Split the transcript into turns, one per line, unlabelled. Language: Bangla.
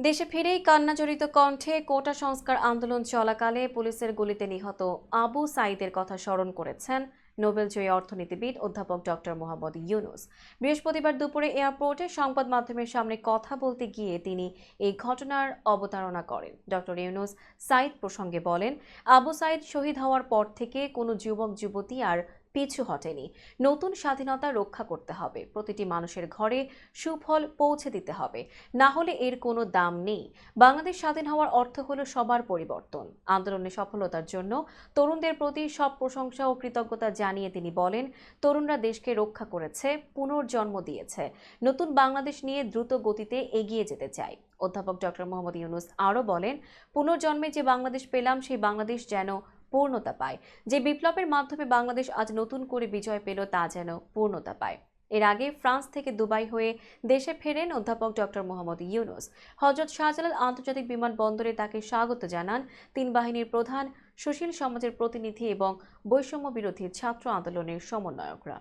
দেশে ফিরেই কান্নাজড়িত কণ্ঠে কোটা সংস্কার আন্দোলন চলাকালে পুলিশের গুলিতে নিহত আবু সাঈদের কথা স্মরণ করেছেন নোবেলজয়ী অর্থনীতিবিদ অধ্যাপক ডক্টর মোহাম্মদ ইউনূস। বৃহস্পতিবার দুপুরে এয়ারপোর্টে সংবাদ মাধ্যমের সামনে কথা বলতে গিয়ে তিনি এই ঘটনার অবতারণা করেন। ডক্টর ইউনূস সাঈদ প্রসঙ্গে বলেন, আবু সাঈদ শহীদ হওয়ার পর থেকে কোনো যুবক যুবতী আর পিছু হটেনি। নতুন স্বাধীনতা রক্ষা করতে হবে, প্রতিটি মানুষের ঘরে সুফল পৌঁছে দিতে হবে, না হলে এর কোনো দাম নেই। বাংলাদেশ স্বাধীন হওয়ার অর্থ হলো সবার পরিবর্তন। আন্দোলনের সফলতার জন্য তরুণদের প্রতি সব প্রশংসা ও কৃতজ্ঞতা জানিয়ে তিনি বলেন, তরুণরা দেশকে রক্ষা করেছে, পুনর্জন্ম দিয়েছে। নতুন বাংলাদেশ নিয়ে দ্রুত গতিতে এগিয়ে যেতে চাই। অধ্যাপক ডক্টর মোহাম্মদ ইউনূস আরও বলেন, পুনর্জন্মে যে বাংলাদেশ পেলাম সেই বাংলাদেশ যেন পূর্ণতা পায়। যে বিপ্লবের মাধ্যমে বাংলাদেশ আজ নতুন করে বিজয় পেল তা যেন পূর্ণতা পায়। এর আগে ফ্রান্স থেকে দুবাই হয়ে দেশে ফেরেন অধ্যাপক ডক্টর মোহাম্মদ ইউনূস। হযরত শাহজালাল আন্তর্জাতিক বিমানবন্দরে তাকে স্বাগত জানান তিন বাহিনীর প্রধান, সুশীল সমাজের প্রতিনিধি এবং বৈষম্য বিরোধী ছাত্র আন্দোলনের সমন্বয়করা।